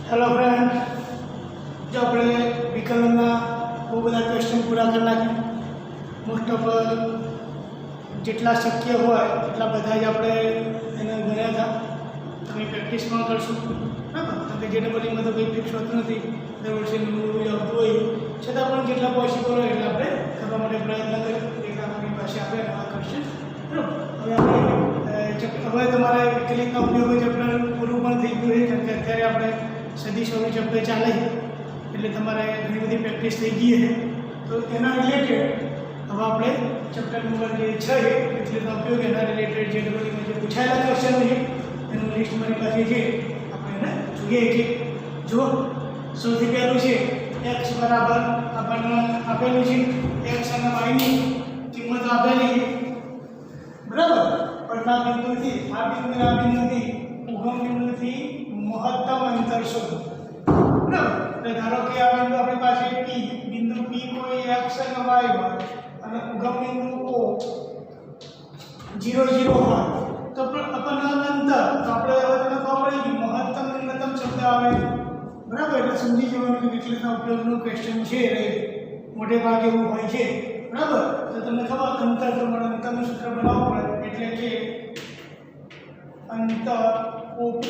Hello friend, जो अपने विकलनना बહુ બધા ક્વેશ્ચન પૂરા કરી નાખ્યા. મોસ્ટ ઓફ જેટલા શક્ય હોય એટલા બધા જ આપણે એને ગણ્યા હતા. તમે પ્રેક્ટિસ પણ કરશું બરાબર. કારણ કે જેનેબલીમાં તો કંઈ ફિક્સ હોતું નથી, દર વર્ષે નવું આવતું હોય છતાં પણ જેટલા પોસિબલ હોય એટલે આપણે કરવા માટે પ્રયત્ન કરીએ. એટલા આપણી પાસે આપણે નવા ક્વેશ્ચન બરાબર. હવે તમારે વિકલિતના ઉપયોગ ચેપ્ટર પૂરું પણ થઈ ગયું છે, કારણ કે અત્યારે આપણે સદીશોનું ચેપ્ટર ચાલે એટલે તમારે ઘણી બધી પ્રેક્ટિસ થઈ ગઈ છે. તો એના રિલેટેડ હવે આપણે ચેપ્ટર નંબર જે 6 છે વિકલિતના ઉપયોગ એના રિલેટેડ જે ડબલીમાં જે પૂછાયેલા ક્વેશ્ચન છે એનું લિસ્ટ મારી પાસે છે. આપણે એને જોઈએ કે જો સૌથી પહેલું છે x બરાબર આપણને આપેલું છે x અને y ની કિંમત આપેલી બરાબર. પડતા બિંદુથી આ બિંદુથી ઉગમ બિંદુથી મહત્તમ અંતર શોધો બરાબર. એટલે ધારો કે આ બિંદુ આપણી પાસે P, બિંદુ P કોઈ x અને y હોય અને ઉગમ બિંદુ O 0 0 હોય તો આપણને અંતર તો આપણે હવે તમને ખબર પડી ગઈ મહત્તમ ન્યૂનતમ શબ્દ આવે બરાબર. એટલે સમજી જવાનું કે વિકલિતના ઉપયોગનું ક્વેશ્ચન છે મોટે ભાગે એવું હોય છે બરાબર. તો તમને ખબર અંતર પ્રમાણે અંતરનું સૂત્ર બનાવવું પડે એટલે કે અંતર OP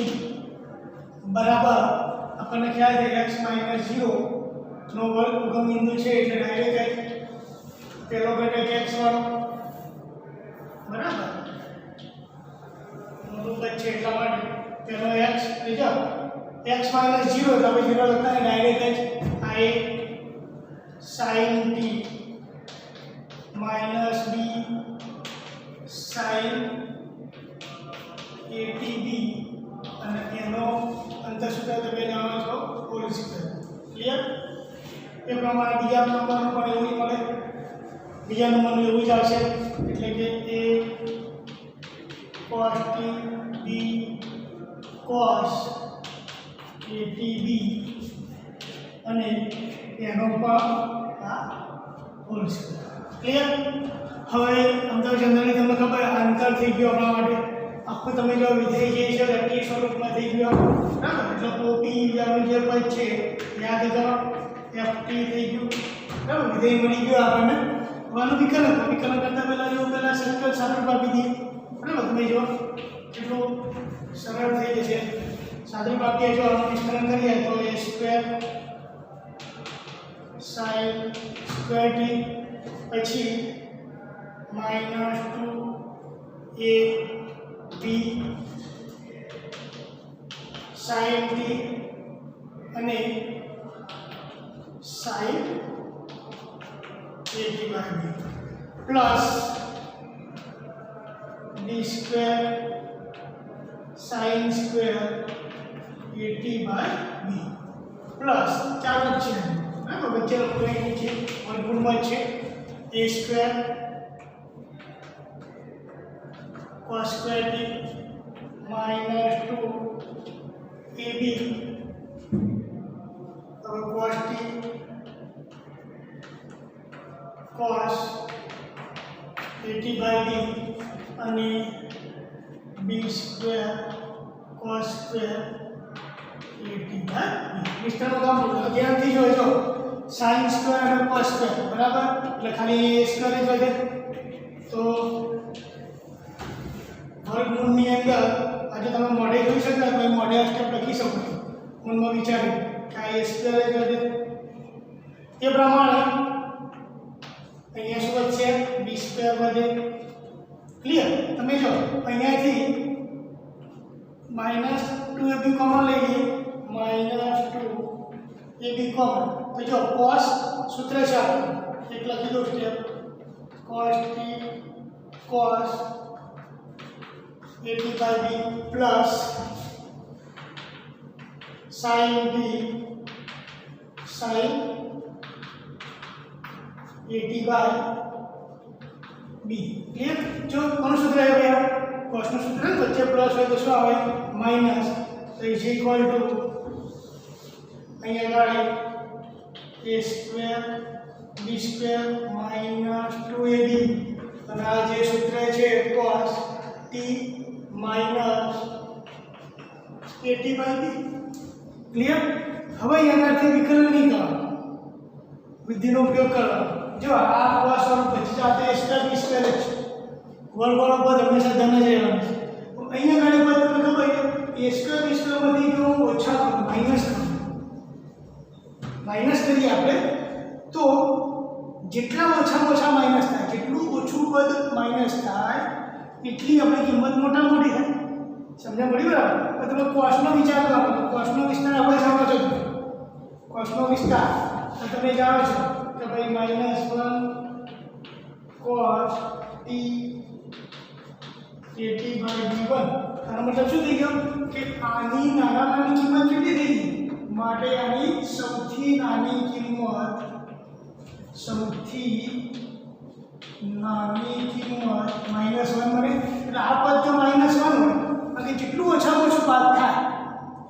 બરાબર આપણને ખ્યાલ છે x - 0 નો વર્ગ ઉગમ બિંદુ છે એટલે ડાયરેક્ટ પેલો ઘટક x વાળો બરાબર રૂપ છે એટલા માટે પેલો x લઈ જાઓ. x - 0 તો આપણે 0 લખતા ડાયરેક્ટ જ આ sin t minus b sin atb અને એનો અંતર સૂત્ર તમે જાણો છો હોલ સ્ક્વેર. ક્લિયર? એ પ્રમાણે બીજા નંબરનું પણ એવું મળે. બીજા નંબરનું એવું જ આવશે એટલે કે a cos t b cos atb અને એનો પણ આ હોલ સ્ક્વેર. ક્લિયર? હવે અંતર જનરલી તમને ખબર અંતર થઈ ગયો આપણા માટે આખું તમે જો વિધેય જે છે રેખીય સ્વરૂપમાં થઈ ગયો બરાબર. એટલે OP આપણું જે પદ છે યાદ કરો ft થઈ ગયું બરાબર. વિધેય મળી ગયો આપણને. આનું વિકલન કરતા પહેલા જો પહેલા સર્કલ સાદુરૂપ આપી દઈએ બરાબર. તમે જો કેટલું સરળ થઈ જશે. સાદુરૂપ આપીએ જો આનું વિસ્તરણ કરીએ તો a square sin square t પછી -2 a b sin t અને sin a t by b plus d square sin square a t by b plus ચાલુ છે બરાબર. વચ્ચેનો કોઈ નીચે વર્ગમૂળમાં છે a square cos square t minus 2 ab હવે cos t cos at by b અને b square cos square at by b. વિસ્તરણનું કામ ધ્યાનથી જોજો. sin square અને cos square બરાબર એટલે ખાલી a square જ વધે તો વર્ગમૂળની અંદર આજે તમે મોઢે જોઈ શકતા તો મોઢે આ સ્ટેપ લખી શકો છો મનમાં વિચારી કે આ a સ્ક્વેર જ વધે. તે પ્રમાણે અહીંયા શું વધશે b સ્ક્વેર વધે. ક્લિયર? તમે જો અહીંયાથી -2ab કોમન લઈ લઈએ -2ab કોમન તો જો cos સૂત્ર છે આપણું એક લખી દો step cos t cos at by b plus sin t sin at by b. Clear? જો કોનું સૂત્ર આવે યાર cos નું સૂત્ર વચ્ચે પ્લસ હોય તો શું આવે માઈનસ. તો ઇઝ ઇક્વલ ટુ અહીંયા આગળ a square b square -2ab અને આ જે સૂત્ર છે cos t minus 80 by b clear? હવે એનાથી વિકલન નહીં કરવાનું, બુદ્ધિનો ઉપયોગ કરવાનો. જો આ સ્વરૂપ પછી જાતે a સ્ક્વેર b સ્ક્વેર જ વર્ગવાળો પદ હંમેશા ધન જ રહેવાનું છે. અહીંયા આગળ પદ તમને ખબર છે a સ્ક્વેર b સ્ક્વેર માંથી જો ઓછા માઇનસ કરીએ આપણે તો જેટલા ઓછા માઇનસ થાય, જેટલું ઓછું પદ માઇનસ થાય એટલી આપણી કિંમત મોટી થાય. સમજણ પડી બરાબર? તો તમે કોસનો વિચાર કરો તો કોસનો વિસ્તાર આપણે જાણો છો. કોસનો વિસ્તાર તો તમે જાણો છો કે ભાઈ -1 cos t at/d1. આનો મતલબ શું થઈ ગયો કે આની નાની કિંમત કેટલી થઈ ગઈ? માટે આની સૌથી નાની કિંમત -1 મળે. એટલે આ પદ જો -1 હોય અને જેટલું ઓછામાં ઓછું બાદ થાય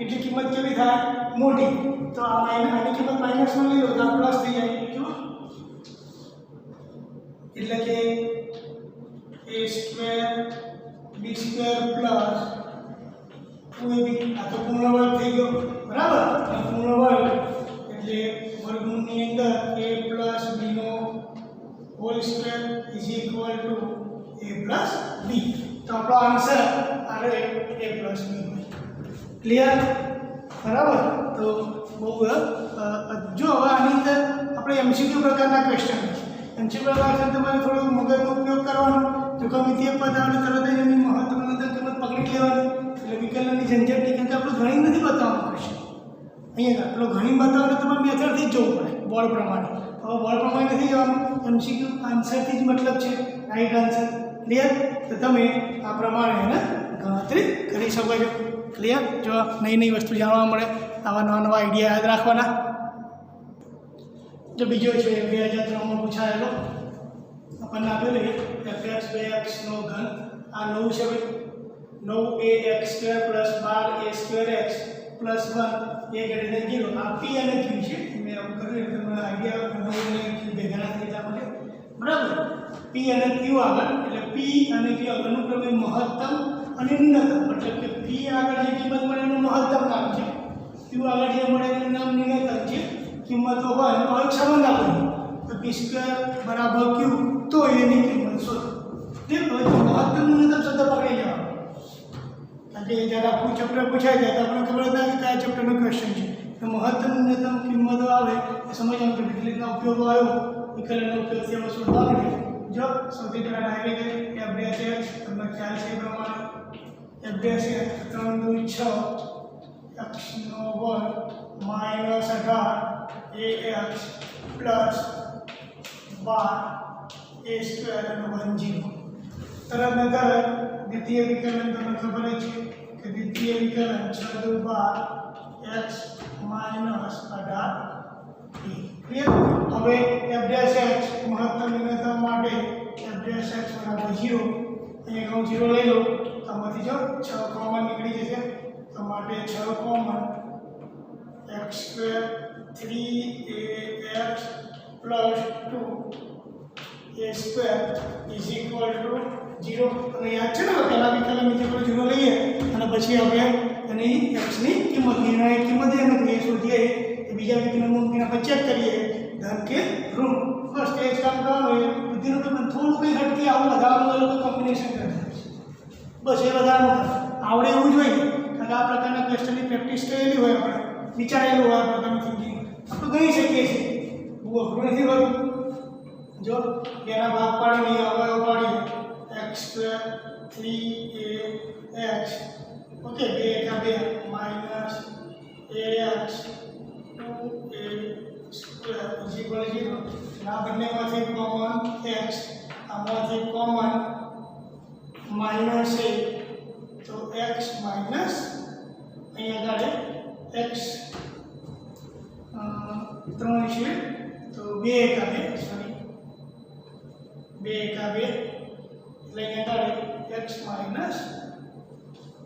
એટલી કિંમત કેવી થાય? મોટી. તો આ આની કિંમત -1 લઈ લો તો આ પ્લસ થઈ જાય. જો એટલે કે a square b square plus 2ab. આ તો પૂર્ણ વર્ગ થઈ ગયો બરાબર. આ પૂર્ણ વર્ગ એટલે વર્ગમૂળની અંદર a પ્લસ b નો whole square is equal to a plus b. તો આપણો આન્સર આવે a પ્લસ b. ક્લિયર? બરાબર. તો બહુ જો હવે આની અંદર આપણે એમસીક્યુ પ્રકારના ક્વેશ્ચન એમસીક્યુ પ્રકારના તમારે થોડો મગજનો ઉપયોગ કરવાનો. જો ગમે તે પદ આવે તરત જ એની મહત્વની કિંમત પકડી લેવાની. એટલે વિકલનની ઝંઝટ નહીં, કારણ કે આપણું ગણિત નથી બતાવવાનું ક્વેશ્ચન. અહીંયા આપણો ગણિત બતાવવાનું તમારે મેથડથી જ જવું પડે બોર્ડ પ્રમાણે. હવે બોર્ડ પ્રમાણે નથી જવાનું, એમસીક્યુ આન્સરથી જ મતલબ છે, રાઈટ આન્સર. ક્લિયર? તો તમે આ પ્રમાણે એને ગણતરી કરી શકો છો. ક્લિયર? જો નવી વસ્તુ જાણવા મળે, આવા નવા આઈડિયા યાદ રાખવાના. જો બીજો છે 2003માં પૂછાયેલો આપણને આપેલો fx 2x નો ઘન. આ 9 છે ભાઈ. 9ax² + 12a² x + 1 a > 0. આ p અને q છે. મેં આવું કર્યું એટલે મને આઈડિયા 9 અને q ભેગા ના થઈ એટલા માટે. બરાબર. p અને q આગળ એટલે p અને q આગળનું પ્રમેય મહત્તમ અને ન્યૂનતમ. મતલબ કે p આગળ જે કિંમત મળે એનું મહત્તમ નામ છે, q આગળ જે મળે એનું નામ ન્યૂનતમ છે. કિંમતો હોય એનો એક સંબંધ આપેલો તો p² = q તો એની કિંમત શોધો. તે હવે મહત્તમ ન્યૂનતમ શબ્દ પકડી લેવાનો. કારણ કે જ્યારે આપણું ચેપ્ટર પૂછાય જાય તો આપણે ખબર હતા કે કયા ચેપ્ટરનો ક્વેશ્ચન છે. તો મહત્તમ ન્યૂનતમ કિંમતો આવે એ સમજવાનું કે વિકલનના ઉપયોગો આવ્યો, વિકલનનો ઉપયોગ છે એમાં શોધવાનું છે. જો સૌથી પહેલાં ડાયરેક્ટ f' તમને ખ્યાલ છે એ પ્રમાણે f' 3 × 6 x² - 18 ax + 12a² અને 1 0. તરત ને તરત દ્વિતીય વિકલન તમને ખબર જ છે કે દ્વિતીય વિકલન 6 × 12 x - 18a. ક્લિયર? હવે f' મહત્તમ ન્યૂનતમ માટે f' = 0. અહીંયા હું 0 લઈ લો તો આમાંથી જો 6 કોમન નીકળી જશે. તો માટે 6 કોમન x² 3ax + 2a² = 0. અને યાદ છે ને પહેલા વિકલન નીચે પર 0 લઈએ અને પછી આપણે એની x ની કિંમત નિર્ણાયક કિંમત એને કહીએ શોધીએ. બીજા વિકલનમાં મૂકીને આપણે ચેક કરીએ ધન કે ઋણ. બસ તે જ કામ કરવાનું. એ બુદ્ધિનું તો થોડું કંઈ હટકે આવું વધારવાનું એ લોકો કોમ્બિનેશન કરતા હોય છે. બસ એ વધારવાનું આવડે એવું જોઈએ. કારણ કે આ પ્રકારના ક્વેશ્ચનની પ્રેક્ટિસ કરેલી હોય, આપણે વિચારેલું હોય, આ પ્રકારનું થિંકિંગ આપણે ગણી શકીએ છીએ. બહુ અઘરું નથી હોતું. જો એના ભાગ પાડીને અવયવ પાડીએ x² 3ax okay 2 × 2 - ax 2a² = 0. આ બંનેમાંથી કોમન x, આમાંથી કોમન -a તો x માઇનસ અહીંયા આગળ x 3 છે તો 2 × 2 સોરી 2 × 2 એટલે અહીંયા આગળ x -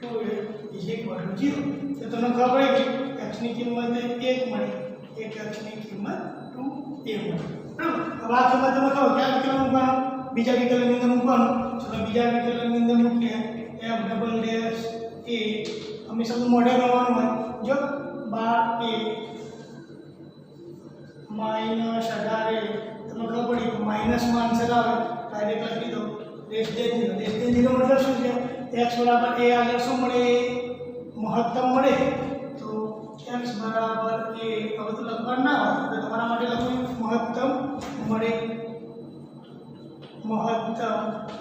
2a = 0. તો તમને ખબર પડી કે x ની કિંમત 1 મળી, એક x ની કિંમત 2a મળી. બરાબર. હવે આ કિંમત તમે કહો ક્યાં વિકલન મૂકવાનું? બીજા વિકલનની અંદર મૂકવાનું. ચલો બીજા વિકલનની અંદર મૂકીએ f" a હંમેશા મોઢે ગણવાનું હોય. જો 12 માઇનસમાં આન્સર આવે ડાયરેક્ટ લખી દો લેસ દેન 0. લેસ દેન 0 મતલબ શું છે? x બરાબર a આગળ શું મળે? મહત્તમ મળે. તો x બરાબર a હવે તો લખવાનું ના હોય તો તમારા માટે લખવું મહત્તમ મળે. મહત્તમ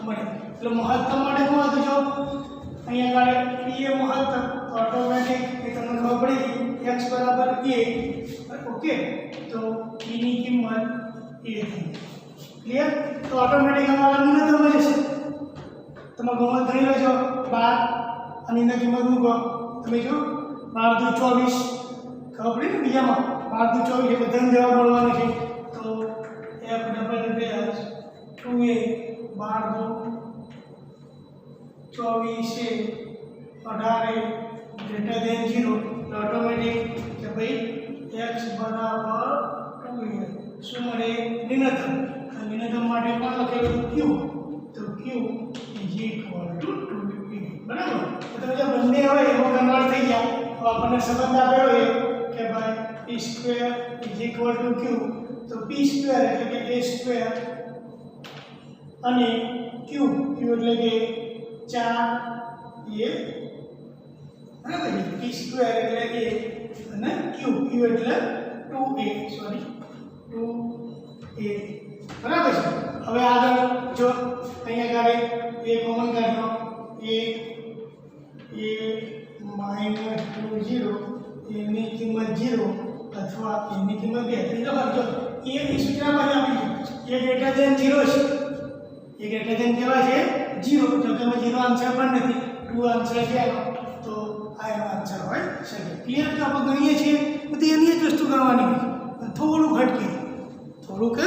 મળે એટલે મહત્તમ માટે શું હતું? જો અહીંયા આગળ p એ મહત્તમ તો ઓટોમેટિક એ તમને ખબર પડી ગઈ x બરાબર a. ઓકે, તો p ની કિંમત a થઈ. ક્લિયર? તો ઓટોમેટિક અમારા ન્યૂનતમ જશે. તમે ગણત ગણી લેજો 12 અને એની કિંમત મૂકો. તમે જો 12 × 24 ખબર પડી ને બીજામાં 12 × 24 એટલે બધાને જવાબ મળવાનો છે. તો f double dash 2a 12 × 24 18 greater than 0 automatic કે ભાઈ x બરાબર 2a શું મળે? ન્યૂનતમ. ન્યૂનતમ માટે કોણ લખેલું? q. તો q = 2a. બરાબર? તો તમે જો બંને હોય એમાં કન્વર્ટ થઈ ગયા તો આપણને સંબંધ આપેલો છે કે ભાઈ p² = q. તો p² એટલે કે a² અને q એટલે કે 4a. બરાબર છે? p² એટલે a અને q એટલે 2a. Sorry 2a. બરાબર છે? હવે આગળ જો અહીંયા આગળ a કોમન કાઢો. a -2 0 એની કિંમત 0 અથવા એની કિંમત 2. તો જો a ની સૂત્રમાં આપી છે a ગ્રેટર દેન 0 છે. a ગ્રેટર દેન કેવા છે? 0. જો કે 0 આન્સર પણ નથી 2 આન્સર છે તો આ એનો આન્સર હોય શકે. ક્લિયર? તો આપણે ગણીએ છીએ તો એની જ વસ્તુ ગણવાની હોય. થોડું ઘટકે થોડુંક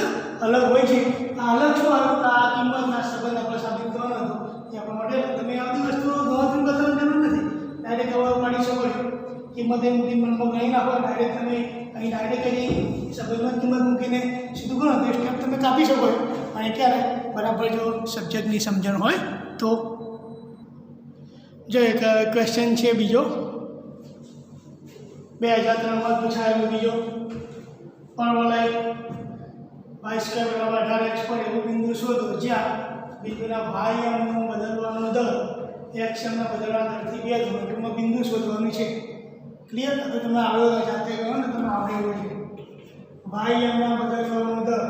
અલગ હોય છે. આ અલગ શું આવ્યું? આ કિંમતના સંબંધ આપણે સાબિત કરવાનો હતો એ આપણા માટે. તમે આ બધી વસ્તુઓ ગણતરી બતાવવાની જરૂર નથી. ડાયરેક્ટ હવે પાડી શકો છો. કિંમત એમ કિંમતમાં ગણી નાખો. ડાયરેક્ટ તમે અહીં ડાયરેક્ટ અહીં સંબંધમાં કિંમત મૂકીને સીધું ગણો તો સ્ટેપ તમે કાપી શકો છો. અને ક્યારે બરાબર જો સબ્જેક્ટની સમજણ હોય તો. જો એક ક્વેશ્ચન છે બીજો 2003માં પૂછાયેલો બીજો પણ વલાય y² બરાબર 18x પર એવું બિંદુ શોધો જ્યાં બિંદુના y નો બદલવાનો દર x ના બદલવાના દરથી 2 ગણો. ટૂંકમાં બિંદુ શોધવાનું છે. ક્લિયર? તો તમે આવડો જાતે કરો ને તમે આવડે એવું છે. y ના બદલવાનો દર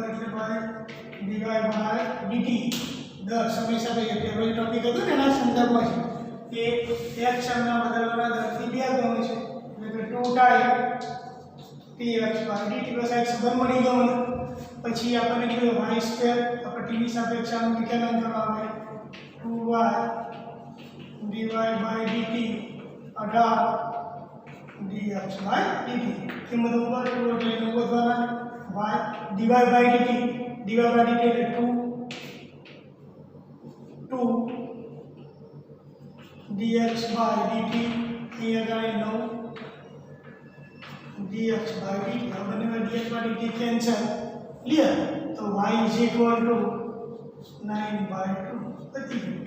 એટલે y/dt દર સમય સાથે એટલે ટોપિક હતો ને એના સંદર્ભમાં છે કે x ના બદલવાના દરથી 2 ગણો છે. એટલે 2 ટાઈમ px/dt + x બર મળી ગયો મને. પછી આપણને કીધું y² આપણે t ની સાપેક્ષે આનું વિકલન કરવા આવે 2y dy/dt 18 dx/dt. કિંમત ઉપર 2 એટલે ગોતવાના y dy/dt એટલે 2 dx/dt અહીંયા આગળ 9 dx/dt. હવે બંને dx/dt કેન્સલ. ક્લિયર? તો y = 9/2 પતી ગયું.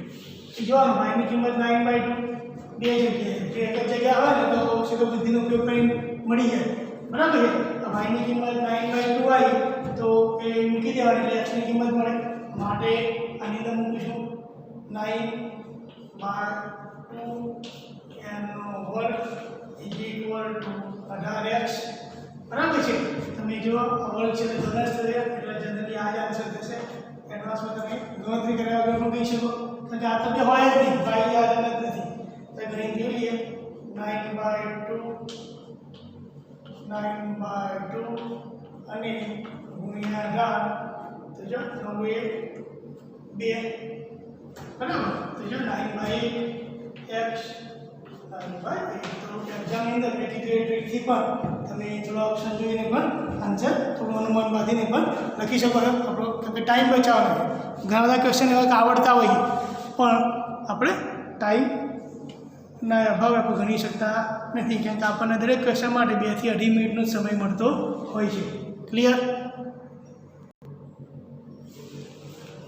જોવાનું y ની કિંમત 9/2 બે જગ્યાએ એક જ જગ્યા આવે ને તો સીધો બુદ્ધિનો ઉપયોગ કરીને મળી જાય. બરાબર છે? તો y ની કિંમત 9/2 આવી તો એ મૂકી દેવાની એટલે x ની કિંમત મળે. માટે આની અંદર મૂકીશું 9/2 એનો વર્ગ = 18x. બરાબર છે? તમે જો વર્ગ છે તો ધન થશે એટલે જનરલી આ જ આન્સર થશે. એડવાન્સમાં તમે ગણતરી કર્યા વગર પણ કહી શકો કારણ કે આ તો બે હોય જ નહીં. y યાદ નથી તો ગણી જોઈએ 9/2 અને ગુણ્યા 18 તો જો 9 એ 2. બરાબર? તો જો 9/x 9/8. તો એક્ઝામની અંદર પ્રેક્ટિકલ ટ્રીકથી પણ તમે થોડો ઓપ્શન જોઈને પણ આન્સર થોડું અનુમાન બાંધીને પણ લખી શકો છો. આપણો ટાઈમ બચાવવાનો. ઘણા બધા ક્વેશ્ચન એવા કે આવડતા હોય પણ આપણે ટાઈમના અભાવે આપણે ગણી શકતા નથી કેમ કે આપણને દરેક ક્વેશ્ચન માટે 2 થી 2.5 મિનિટનો સમય મળતો હોય છે. ક્લિયર?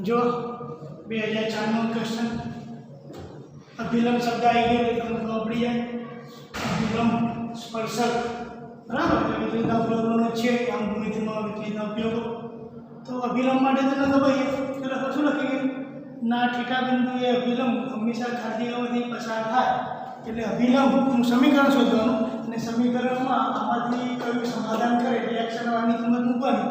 જો 2004નો ક્વેશ્ચન અભિલંબ શબ્દ આવી ગયો એટલે તમને ખબર પડી જાય. અભિલંબ સ્પર્શક. બરાબર? એટલે વિવિધ અવયવોનો છે આમ ભૂમિતિમાં વિવિધ ઉપયોગો तो अभिलंब માટે તો ખબર છે તો લખો શું લખીએ ના થીટા બિંદુએ અભિલંબ હંમેશા ખાધીમાંથી પસાર થાય એટલે અભિલંબનું સમીકરણ શોધવાનું અને સમીકરણમાં આમાંથી કયું સમાધાન કરે એટલે x અને y ની કિંમત મૂકવાની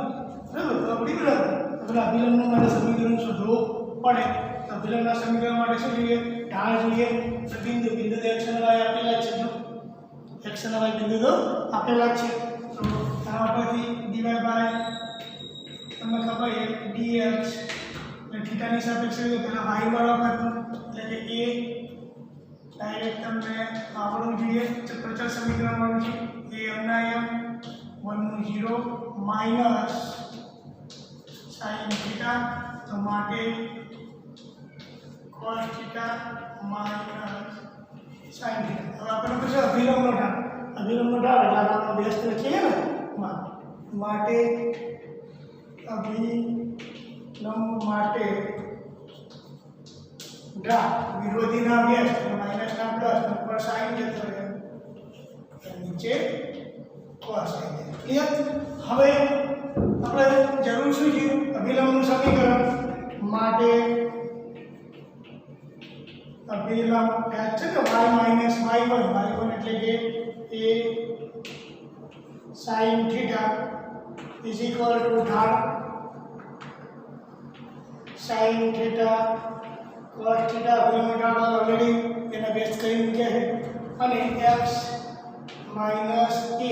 બરાબર તો આપણી બરાબર એટલે અભિલંબનું માટે સમીકરણ શોધવું પડે તો અભિલંબના સમીકરણ માટે શું જોઈએ ઢાળ જોઈએ તો બિંદુ તો x અને y આપેલા જ છે જો x અને y બિંદુ તો આપેલા જ છે તો આના પરથી dy બાય તમને ખબર છે dx એટલે થીટાની સાપેક્ષે પહેલા y વાળો કરવું એટલે કે a ડાયરેક્ટ તમને આવડવું જોઈએ તો પ્રચળ સમીકરણ મળ્યું છે a અમના m 1 0 માઈનસ sin થીટા તો માટે cos theta minus sin theta હવે આપણે પછી અભિલંબનો ઢાળ એટલે આપણે બેસ્ટ લખીએ ને માટે અભિલંબ માટે ઢાળ વિરોધીના વ્યસ્ત માઈનસ ના પ્લસ ઉપર sin જતો રહે નીચે cos ક્લિયર હવે આપણે જરૂર શું છે અભિલંબનું સમીકરણ માટે અભિલંબ યાદ છે કે y માઈનસ y1 એટલે કે a sin theta is equal to ઢાળ sin થીટા cos થીટા અભિલંબ ઢાળ ઓલરેડી એને બેસ્ટ કરી મૂક્યા છે અને x માઈનસ a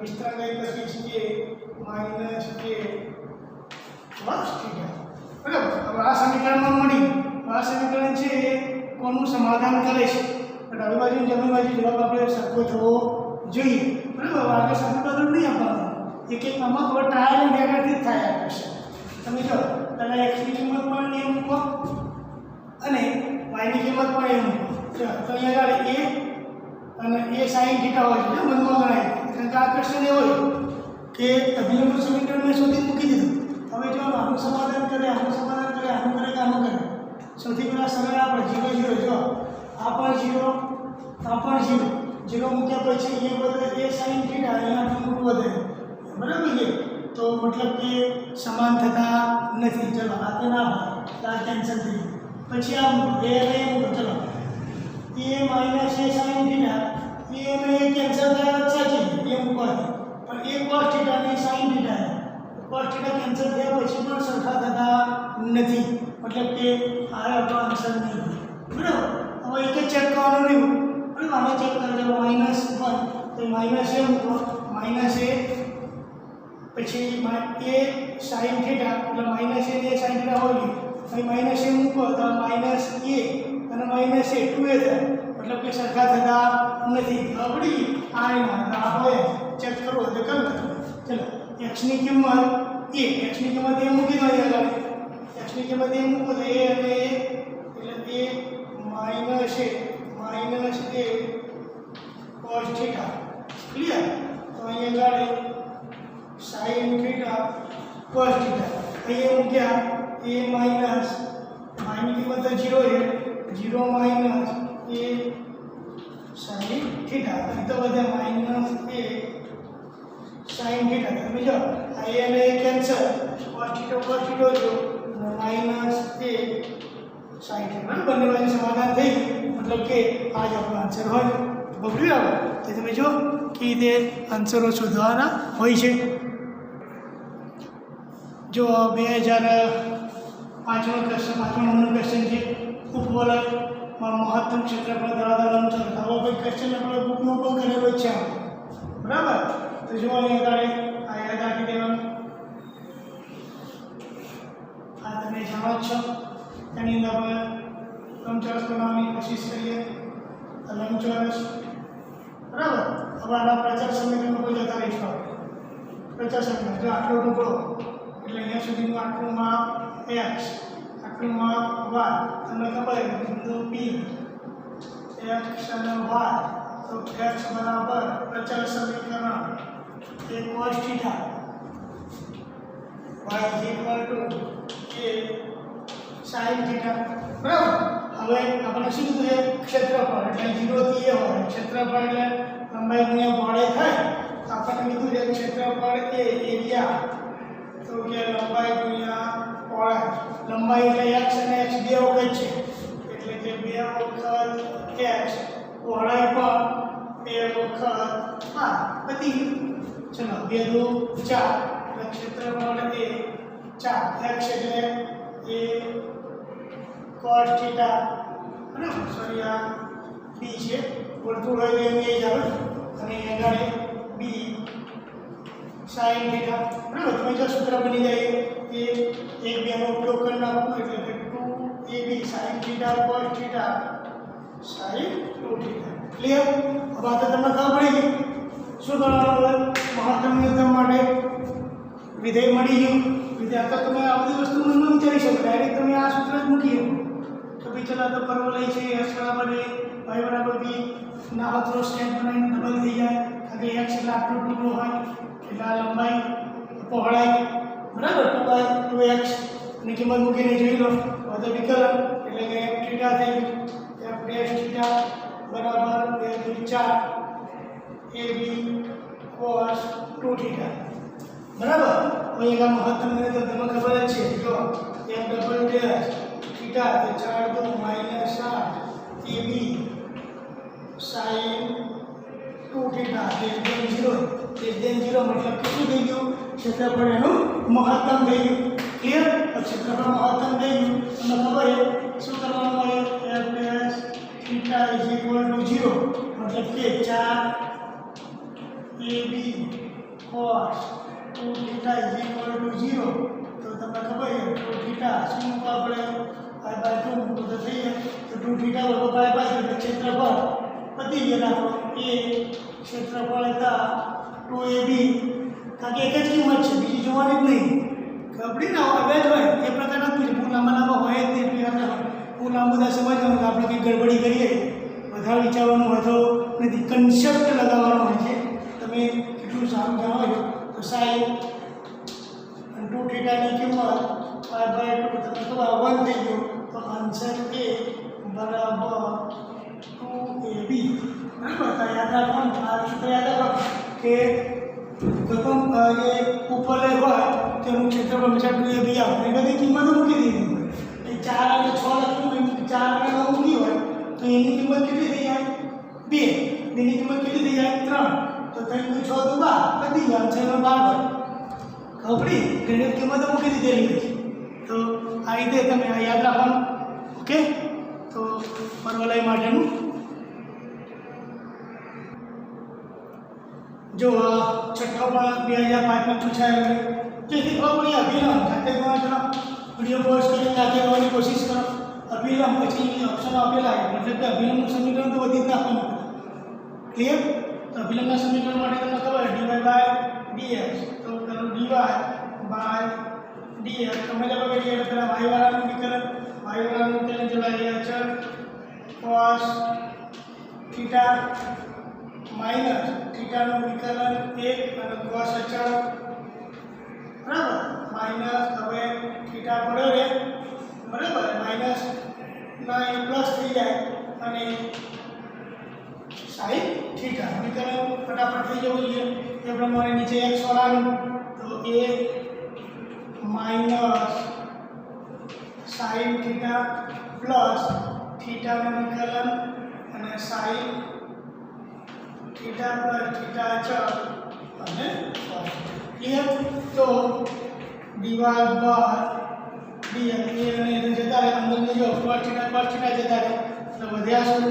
વિસ્તરણ કરી લખીએ માઈનસ a cos થીટા બરાબર હવે આ સમીકરણમાં મળી આ સમીકરણ છે કોનું સમાધાન કરે છે ડાબી બાજુ જમણી બાજુ જવાબ આપણે સરખો થવો જોઈએ બરાબર આગળ સરખું બદલ નહીં આપવાનું એક એક આમાં હવે ટ્રાયલ એન્ડ એરરથી જ થાય આ ક્વેશ્ચન તમે જો પહેલાં x ની કિંમત પણ એ મૂકો અને y ની કિંમત પણ એ મૂકો ચાલો તો અહીંયા આગળ a અને a sin થીટા હોય છે મનમાં ગણાય કારણ કે આ ક્વેશ્ચન એવો હોય કે અભિલંબનું સમીકરણ મેં શોધી મૂકી દીધું હવે જો આનું સમાધાન કરે આનું કરે કે આનું કરે સૌથી પહેલાં સરળ આપણે 0 0 જો આ પણ 0 મૂક્યા પછી અહીંયા બધે a sin થીટા એનાથી મોટું વધે બરાબર છે તો મતલબ કે સમાન થતા નથી ચલો આ તો ના હોય આ કેન્સલ થઈ પછી આ a અને a મૂકો ચલો a minus a sin theta એ અને એ કેન્સલ થયા વચ્ચે છે એ મૂકવાથી પણ a cos થીટા અને sin theta cos theta cancel થયા પછી પણ સરખા થતા નથી મતલબ કે આ આપણો આન્સર નહીં બરાબર હવે એક જ ચેક કરવાનું રહ્યું બરાબર આને ચેક કરજો -1 તો માઈનસ a મૂકો માઈનસ a પછી a sin થીટા એટલે માઈનસ a ને sin થીટા હોય અહીં માઈનસ a મૂકો તો માઈનસ a અને માઈનસ a 2a થાય મતલબ કે સરખા થતા નથી આવડી આ હોય ચેક કરવો તો કરી લો ચલો x ની કિંમત a મૂકી દો અહીંયા આગળ x ની કિંમત a મૂકો તો a અને a એટલે a minus a cos theta clear તો અહીંયા આગળ sin થીટા cos થીટા અહીંયા મૂક્યા a માઈનસ y ની કિંમત તો 0 છે 0 માઈનસ a sin થીટા તો બધે માઈનસ a sin થીટા તમે જો આ a અને a કેન્સલ cos થીટા જો માઈનસ a sin થીટા બંને બાજુ સમાધાન થઈ મતલબ કે આ જ આપણો આન્સર હોય બગડી આવે તો તમે જો કે રીતે આન્સરો શોધવાના હોય છે જો 2005નો ક્વેશ્ચન 5મા નંબરનો ક્વેશ્ચન છે ઉપવલયમાં મહત્તમ ક્ષેત્રફળ ધરાવતા લંબચોરસ આવો કોઈ ક્વેશ્ચન આપણે બુકમાં પણ કરેલો જ છે બરાબર તો જો અહીંયા આગળ આ યાદ રાખી દેવાનું આ તમે જાણો જ છો એની અંદર આપણે લંબચોરસ બનાવવાની કોશિશ કરીએ લંબચોરસ બરાબર હવે આના પ્રચાર સમીકરણમાં કોઈ જતા રહીશું પ્રચાર સમીકરણ જો આટલો ટુકડો એટલે અહીંયા સુધીનું આટલું માપ x આટલું માપ y તમને ખબર છે બિંદુ P x અને y તો x બરાબર પ્રચલ સમીકરણ a cos theta y is equal to a sin theta બરાબર હવે આપણે શું કીધું છે ક્ષેત્રફળ એટલે 0 થી a હોય ક્ષેત્રફળ એટલે લંબાઈ ગુણ્યા પહોળાઈ થાય તો આપણે કીધું છે ક્ષેત્રફળ એ એરિયા તો કે લંબાઈ લંબાઈ એટલે x અને x બે વખત છે એટલે કે બે વખત x, પહોળાઈ પણ બે વખત r પતી ચલો 2 2 4 એટલે ક્ષેત્રફળ એ 4 x એટલે એ cos થીટા બરાબર સોરી આ b છે વર્તુળ હોય તો એની જ આવે અને આગળ b sin થીટા બરાબર તમે જો સૂત્ર બની જાય એ એક બે નો ઉપયોગ કરી નાખો એટલે કે 2ab sin theta cos theta sin 2 theta clear હવે આ તો તમને ખબર પડી ગઈ શું કરવાનું મહત્તમ ન્યૂનતમ માટે વિધેય મળી ગયું વિધેય તો તમે આ બધી વસ્તુનું ન વિચારી શકો ડાયરેક્ટ તમે આ સૂત્ર જ મૂકી શકો તો ભાઈ ચલો તો કરવો લઈ છે x બરાબર a y બરાબર b ના હાથનો સ્ટેપ બનાવીને ડબલ થઈ જાય કારણ કે x એટલે આટલું ટૂંકું હોય એટલે આ લંબાઈ પહોળાઈ બરાબર 2x ની કિંમત મૂકીને જોઈ લો હવે વિકલન એટલે કે થીટા થઈ ગયું f ડેશ થીટા બરાબર 2 2 4 ab cos 2 થીટા બરાબર હવે એના મહત્તમ ને તો તમને ખબર જ છે જો f ડબલ ડેશ થીટા તે 4 2 -8 ab sin 2 theta less than 0 મતલબ કેટલું થઈ ગયું ક્ષેત્રફળ એનું મહત્તમ થઈ ગયું ક્લિયર ક્ષેત્રફળ મહત્તમ થઈ ગયું તમને ખબર છે શું કરવાનું હોય f ડેશ થીટા 0 મતલબ કે 4 ab cos 2 theta = 0 તો તમને ખબર છે 2 theta શું મૂકવા પડે π/2 મૂકો તો થઈ જાય તો 2 theta / π/2 એટલે ક્ષેત્રફળ પતી ગયું આપણો એ ક્ષેત્રફળ હતા 2ab કારણ કે એક જ કિંમત છે બીજી જોવાની જ નહીં ખબર ના હવે જ હોય એ પ્રકારના જ પૂછે લાંબા હોય જ નહીં એટલે આપણે લાંબુ બધા સમજવાનું કે આપણે કંઈ ગડબડી કરીએ વધારે વિચારવાનું હોય તો નથી કન્સેપ્ટ લગાવવાનો હોય છે તમે કેટલું સારું જાણો છો તો sin 2 થીટાની કિંમત π/2 તમે ખબર 1 થઈ ગયો તો આન્સર એ બરાબર 2ab બરાબર તો યાદ રાખવાનું આ સૂત્ર યાદ રાખો કે પ્રથમ જે ઉપરલે હોય તેનું ક્ષેત્રફળ હંમેશા 2ab આવે એ બધી કિંમતો મૂકી દીધી હોય એ 4 અને 6 લખ્યું 4 અને 9 મૂકી હોય તો એની કિંમત કેટલી થઈ જાય 2 એની કિંમત કેટલી થઈ જાય 3 તો 3 × 6 = 12 બધી જાય છે 12 ખબરી ગણિત કિંમતો મૂકી દીધેલી છે તો આ રીતે તમે આ યાદ રાખવાનું ઓકે તો પરવલય માટેનું जो छठा बार 2005 में पूछा है તેથી ખબર પડી અભિલંબ જાતે ગણો વિડીયો પોઝ કરીને જાતે ગણવાની કોશિશ કરો અભિલંબ પછી ઓપ્શન આપેલા છે મતલબ કે અભિલંબનું સમીકરણ તો બધી જ નાખવાનું ક્લિયર તો અભિલંબના સમીકરણ માટે તમને ખબર dy dx તો પેલું dy dx તમે લોકો કરીએ પેલા y વાળાનું વિકલન ચલાવીએ અચળ cos થીટા માઈનસ થીટાનું વિકલન 1 અને cos અચળ બરાબર માઈનસ હવે થીટા પડ્યો રે બરાબર માઈનસ ના પ્લસ થઈ જાય અને sin થીટા વિકલન ફટાફટ થઈ જવું જોઈએ એ પ્રમાણે નીચે x વાળાનું તો a minus sin theta plus થીટાનું વિકલન અને sin थीटा प्लस थीटा अचल અને ક્લિયર તો દીવાલ બાર dx અને એને જતા રહે અંદર જો cos થીટા જતા રહે તો વધ્યા શું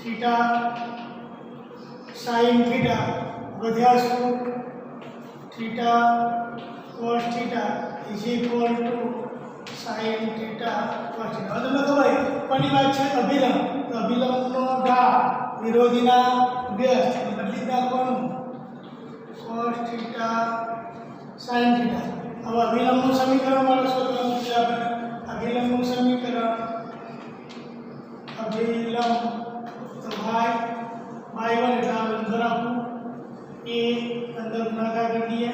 થીટા sin થીટા વધ્યા શું theta cos theta sin theta cos theta હવે તમને ખબર કોની વાત છે અભિલંબ તો અભિલંબનો ઢાળ વિરોધીના વ્યસ્ત બદલી નાખવાનું cos થીટા sin થીટા હવે અભિલંબનું સમીકરણ વાળો શોધવાનું છે આપણે અભિલંબનું સમીકરણ અભિલંબ તો y1 એટલે આ અંદર આપવું એ અંદર ગુણાકાર કરી દઈએ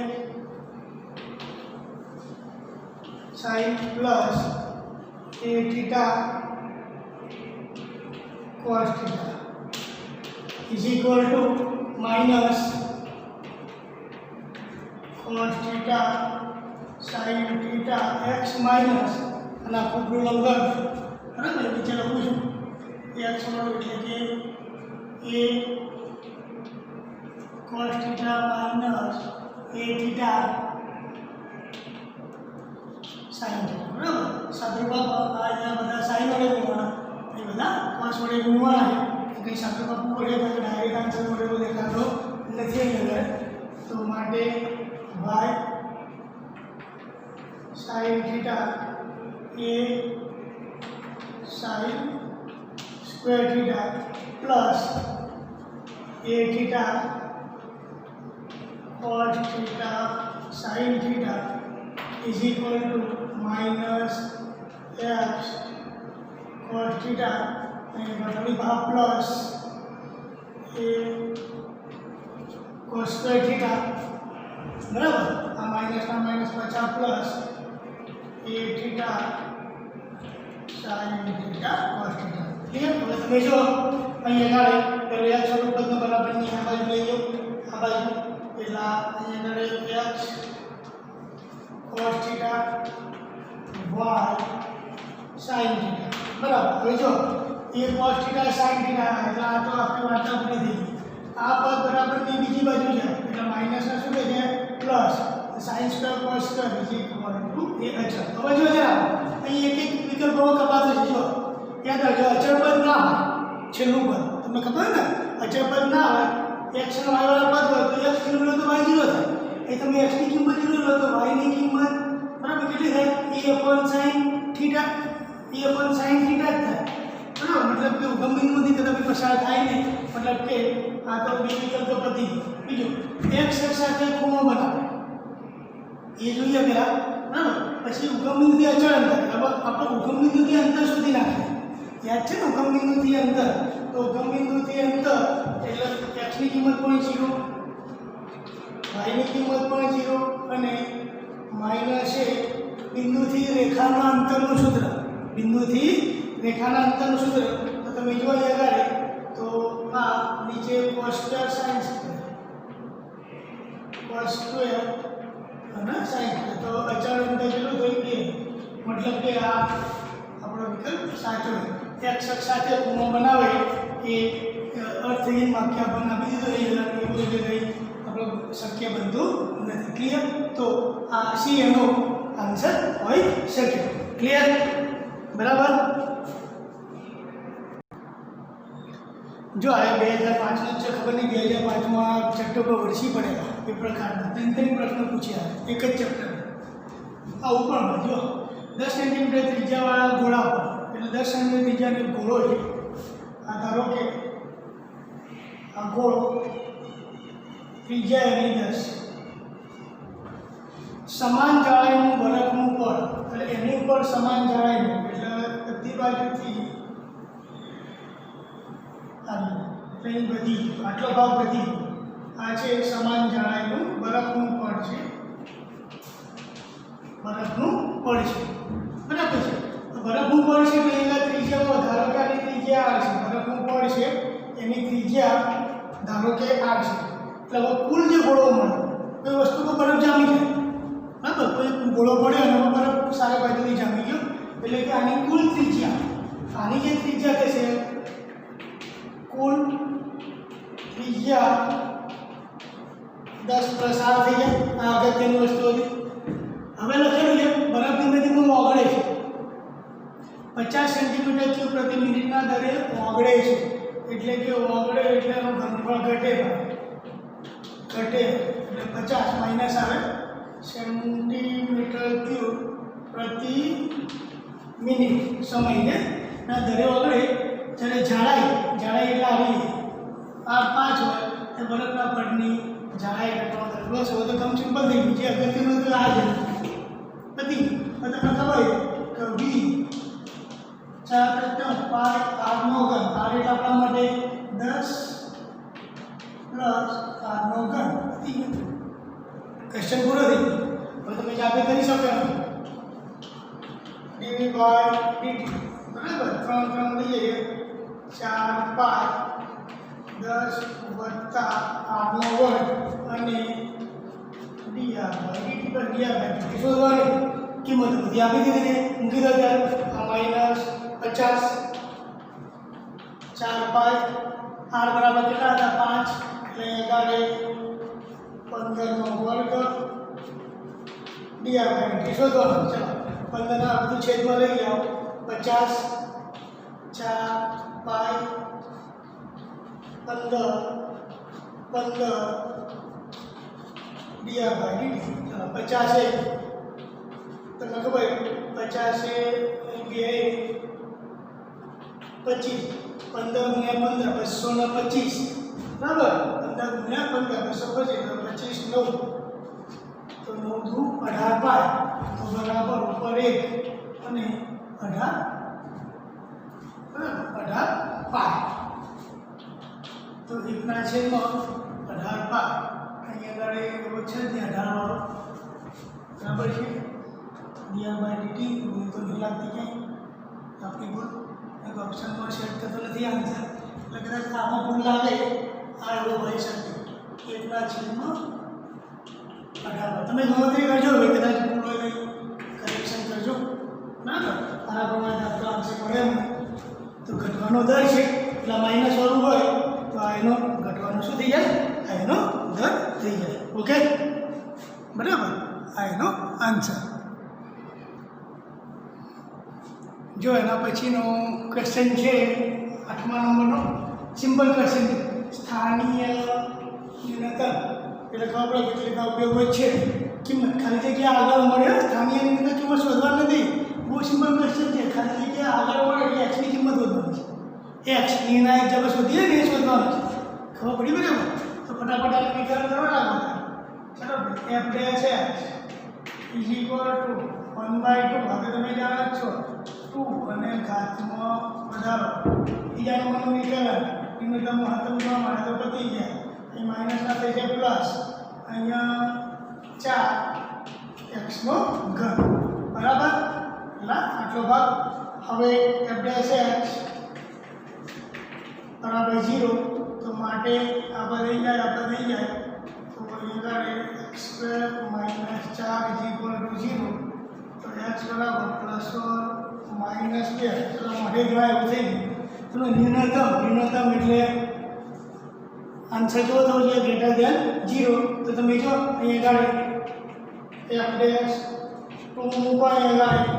sin plus A theta cos theta is equal to minus cos theta sin theta x minus અને આખું ઉલંઘન બરાબર નીચે લખું છું x વાળો એટલે કે a cos theta minus a theta sin theta બરાબર સાદુરૂપ આ બધા sin વડે ગુણવાના એ બધા cos વડે ગુણવાના છે કંઈ સાદુરૂપ પડે તો ડાયરેક્ટ આન્સર મળેલો દેખાતો નથી અંદર તો માટે y sin theta a sin square theta plus a theta cos theta sin theta is equal to minus x cos theta and plus a cos square theta बराबर आ माइनस ना minus 50 plus a theta sin theta cos theta clear હવે તમે જો અહીંયા આગળ પેલો x સ્વરૂપનો બરાબર ની આ બાજુ લઈ લો આ બાજુ પેલા અહીંયા આગળ x cos theta y sin theta બરાબર હવે જો a cos theta sin theta એટલે આ તો આપણે વાર્તા પૂરી થઈ આ પદ બરાબર ની બીજી બાજુ છે એટલે માઈનસ ના શું થઈ જાય plus sin square cos square is equal to a અચળ હવે જો જરા અહીં એક એક વિકલ્પો કપાતો છે જો યાદ રાખજો અચળ પદ ના હોય છેલ્લું પદ તમને ખબર ને અચળ પદ ના હોય x અને y વાળા પદ હોય તો x 0 લો તો y 0 થાય એ તમે x ની કિંમત 0 લો તો y ની કિંમત બરાબર કેટલી થાય a/sin થીટા a/sin થીટા જ થાય બરાબર મતલબ કે ઉગમ બિંદુથી કદાચ પસાર થાય નહીં મતલબ કે આ તો બે વિકલ્પો પતી ગયો બીજું x સાથે ખૂણો બનાવે એ જોઈએ પહેલા બરાબર પછી ઉગમ બિંદુથી અચળ અંતર હવે આપણે ઉગમ બિંદુથી અંતર સુધી નાખીએ યાદ છે ને ઉગમ બિંદુથી અંતર તો ઉગમ બિંદુથી અંતર એટલે x ની કિંમત પણ 0 y ની કિંમત પણ 0 અને માઈનસ એ બિંદુથી રેખાના અંતરનું સૂત્ર બિંદુથી રેખાના અંતરનું સૂત્ર તો તમે જો અહીંયા આગળ તો આ નીચે cos square sin square cos square અને sin તો અચળ અંતર કેટલું થયું કે મતલબ કે આ આપણો વિકલ્પ સાચો x અક્ષ સાથે ખૂણો બનાવે એ અર્થહીન વાક્ય આપણને આપી દીધો એ એવું એટલે કંઈ આપણો શક્ય બનતું નથી ક્લિયર તો આ સી એનો આન્સર હોઈ શકે ક્લિયર બરાબર જો આ 2005 નો છે ખબર નહીં 2005 માં ચેપ્ટર પર વર્ષી પડેલા એ પ્રકારના ત્રણ પ્રશ્નો પૂછ્યા એક જ ચેપ્ટર આવું પણ જો 10 સેન્ટીમીટર ત્રિજ્યાવાળા ગોળા પર એટલે 10 સેન્ટીમીટર ત્રિજ્યાનો ગોળો છે આ ધારો કે આ ગોળો ત્રિજ્યા એની 10 સમાન જાડાઈનું બરફનું પડ એટલે એની ઉપર સમાન જાડાઈનું એટલે બધી બાજુથી અહીં બધી આટલો ભાગ બધી આ છે સમાન જાડાઈનું બરફનું પડ છે બરફનું પડ છે બરાબર છે બરફનું પડ છે એટલે એના ત્રિજ્યામાં ધારો કે આની ત્રિજ્યા r છે બરફનું પડ છે એની ત્રિજ્યા ધારો કે r છે એટલે હવે કુલ જે ગોળો મળે કોઈ વસ્તુ પર બરફ જામી જાય બરાબર કોઈ ગોળો પડે અને બરફ સારા બાજુથી જામી ગયો એટલે કે આની કુલ ત્રિજ્યા આની જે ત્રિજ્યા થશે કુલ ત્રિજ્યા 10 + r થઈ જાય આ અગત્યની વસ્તુ હતી હવે લખેલું છે બરફ ધીમે ધીમે ઓગળે છે 50 સેન્ટીમીટર ક્યુબ પ્રતિ મિનિટના દરે ઓગળે છે એટલે કે ઓગળે એટલે એનું ઘનફળ ઘટે એટલે 50 માઇનસ આવે સેન્ટીમીટર ક્યુબ પ્રતિ મિનિટ સમયને ના દરે ઓગળે જ્યારે જાડાઈ એટલે આવી આ 5 હોય તો બરફના પડની જાડાઈ ઘટવાનો બસ હવે તો કમ સિમ્પલ થઈ ગયું જે અગત્યનું તો આ જ પતિ તમને ખબર કે v 4 + 5 r નો ઘન r એટલે આપણા માટે 10 + r નો ઘન પતિ ક્વેશ્ચન પૂરો થઈ ગયો હવે તમે જાતે કરી શકો dv/dt બરાબર 3 લઈએ 4 5 10 + r નો વર્ગ અને dr/dt પર dr/dt શોધવાનું કિંમત બધી આપી દીધી છે, મૂકી દો ત્યારે આ -50 4 5 r બરાબર કેટલા હતા 5 એટલે ગાડે 15 નો વર્ગ dr/dt શોધવાનું. ચાલો 15 ના બધું છેદમાં લઈ આવો 50 4 5 15 dr/dt. ચાલો 50 છે તમને ખબર 50 છે 2 25 15 ગુણ્યા 15 225 બરાબર 15 ગુણ્યા 15 225 તો 25 9 તો 9 દુ 18 પાય તો બરાબર ઉપર 1 અને 18 પાય તો 1 ના છેદમાં 18 પાય અહીંયા આગળ એવો છે ને 18 વાળો બરાબર છે dr/dt તો નહીં લાગતી ક્યાંય આપણી ભૂલ એક ઓપ્શનમાં સેટ થતો નથી આન્સર એટલે કદાચ આમાં ભૂલ લાગે આ એવો હોઈ શકે 1 ના છેદમાં 18 તમે ગણતરી કરજો હવે કદાચ ભૂલ હોય નહીં કરેક્શન કરજો ના આના પ્રમાણે આપણો આન્સર મળે એમ તો ઘટવાનો દર છે એટલે માઇનસ વાળું હોય તો આ એનો ઘટવાનો શું થઈ જાય આ એનો દર થઈ જાય. ઓકે બરાબર આ એનો આન્સર. જો એના પછીનો ક્વેશ્ચન છે 8મા નંબરનો સિમ્પલ ક્વેશ્ચન સ્થાનીય ન્યૂનતમ એટલે ખબર પડે કેટલીના ઉપયોગો છે કિંમત ખાલી જગ્યા આગળ મળે સ્થાનીય ન્યૂનતમ કિંમત શોધવા નથી બહુ સિમ્પલ ક્વેશ્ચન છે ખાલી જગ્યા આગળ મળે એટલે એક્સની કિંમત શોધવાની છે એક્સ એના એક જગ્યા શોધીએ ને એ શોધવાનું છે ખબર પડી બરાબર તો ફટાફટ આ વિચાર કરવા લાગો ચાલો f dash x is equal two 1/2 હવે તમે જાણો જ છો 2 અને ઘાતમાં વધારો બીજા નંબરનું વિકલન ન્યૂનતમ મહત્તમ માટે તો પતી ગયા અહીં માઇનસ ના થઈ જાય પ્લસ અહીંયા 4 x નો ઘન બરાબર એટલે આટલો ભાગ હવે f ડેશ x બરાબર 0 તો માટે આ બદલી જાય તો અહીંયા x² - 4 0 તો x બરાબર +/- 2 ચલો મોઢે ગણાય એવું થઈ ગયું ચલો ન્યૂનતમ એટલે આન્સર કેવો થવો જોઈએ ગ્રેટર ધેન 0 તો તમે જો અહીંયા આગળ f ' 2 મૂકો અહીંયા આગળ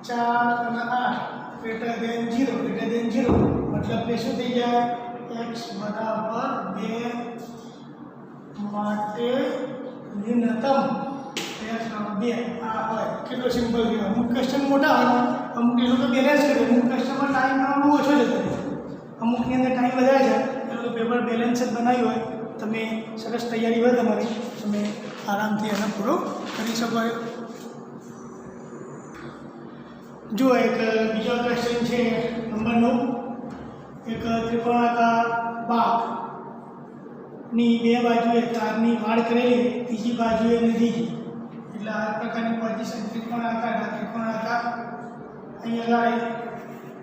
4 અને 8 ગ્રેટર ધેન 0 મતલબ કે શું થઈ જાય x બરાબર 2 માટે ન્યૂનતમ x બરાબર 2 આ હોય કેટલો સિમ્પલ છે અમુક ક્વેશ્ચન મોટા હોય અમુક એ લોકો બેલેન્સ કરે અમુક ક્વેશ્ચનમાં ટાઈમ બહુ ઓછો જતો રહે અમુકની અંદર ટાઈમ વધારે છે એ લોકો પેપર બેલેન્સ જ બનાવ્યું હોય તમે સરસ તૈયારી હોય તમારી તમે આરામથી એને પૂરો કરી શકો. જો એક બીજો ક્વેશ્ચન છે નંબર 9 એક ત્રિકોણાકાર બાગની બે બાજુએ તારની વાડ કરેલી ત્રીજી બાજુએ નથી એટલે આ પ્રકારની પોઝિશન ત્રિકોણાકાર અહીંયા આગળ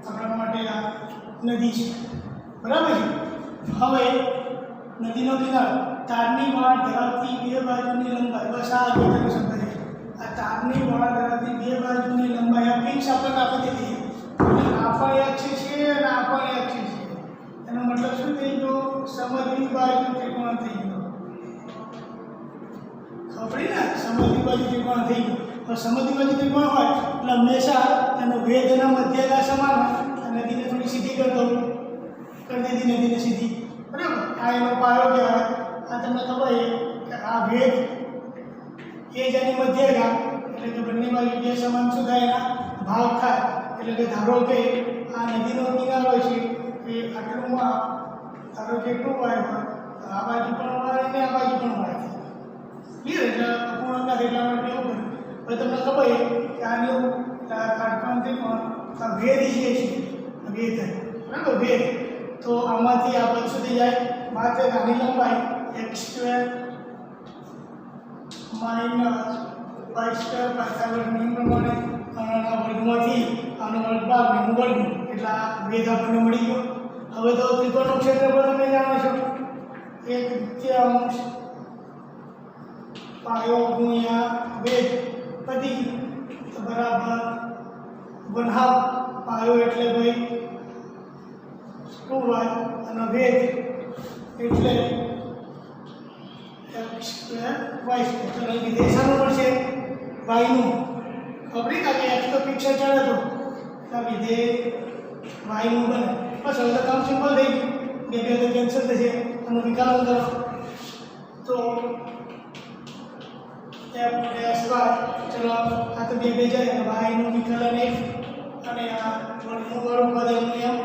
આપણા માટે આ નદી છે બરાબર છે. હવે નદીનો કિનારો તારની વાડ ધરાવતી બે બાજુની લંબાઈ બસ આ અગત્યનો શબ્દ છે આ તારની વાડ ધરાવતી બે બાજુની લંબાઈ આ ફિક્સ આપણને આપી દીધી આ પણ એક્સિસ છે અને આ પણ એક્સિસ છે એનો મતલબ શું થઈ ગયો સમદ્વિ બાજુ ત્રિકોણ થઈ ગયો ખબર પડી ને સમદ્વિ બાજુ ત્રિકોણ થઈ ગયો તો સમદ્વિ બાજુ ત્રિકોણ હોય એટલે હંમેશા એનો વેધના મધ્યના સમાન નદીને થોડી સીધી કરી દો કરી દીધી નદીને સીધી બરાબર આ એનો પાયો કહેવાય આ તમને ખબર છે કે આ વેધ એ જ એની મધ્યગા એટલે કે બંને બાજુ બે સમાન શું થાય એના ભાગ થાય એટલે કે ધારો કે આ નદીનો કિનારો છે એ આટલું ધારો કે 2y હોય તો આ બાજુ પણ y અને આ બાજુ પણ y ક્લિયર એટલે અપૂર્ણાંક એટલા માટે એવું બને હવે તમને ખબર છે કે આનું કાટકોણ ત્રિકોણ આ વેધ જે છે વેધ બરાબર વેધ તો આમાંથી આ પદ સુધી જાય માત્ર આની લંબાઈ x² - y² પાયથાગોરસ નિયમ પ્રમાણે આના વર્ગમાંથી આનો વર્ગ ભાગ એનું વર્ગમૂળ એટલે આ વેધ આપણને મળી ગયો. હવે તો ત્રિકોણનું ક્ષેત્રફળ તમે જાણો છો 1/3 પાયો ગુણ્યા વેધ પતી તો બરાબર 1/2 પાયો એટલે ભાઈ 2y અને વેગ એટલે x² y² ચલો અહીં વિધેય શાનું મળશે y નું ખબર કે x તો ફિક્સ જ હતો તો વિધેય y નું બને બસ હવે તો કામ સિમ્પલ થઈ ગયું બે તો કેન્સલ થશે અને વિકલન કરો તો f dash y ચલો આ તો બે જાય y નું વિકલન 1 અને આ વર્ગમૂળ પદ એમ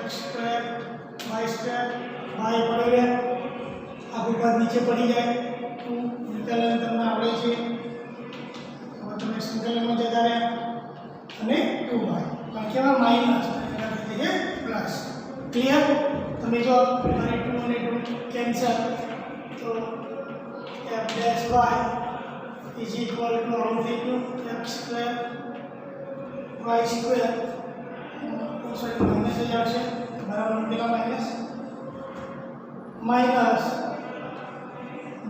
x² y² y પડી રહે આખું પદ નીચે પડી જાય તો વિકલન તમને આવડે છે હવે તમે સંકલનમાં જતા રહ્યા અને 2y બાકીમાં માઈનસ એટલે કે પ્લસ ક્લિયર તમે જો અને 2 અને 2 કેન્સલ તો f dash y is equal to how થઈ ગયું x² y² સોરી માઈનસ જ આવશે બરાબર પેલા માઈનસ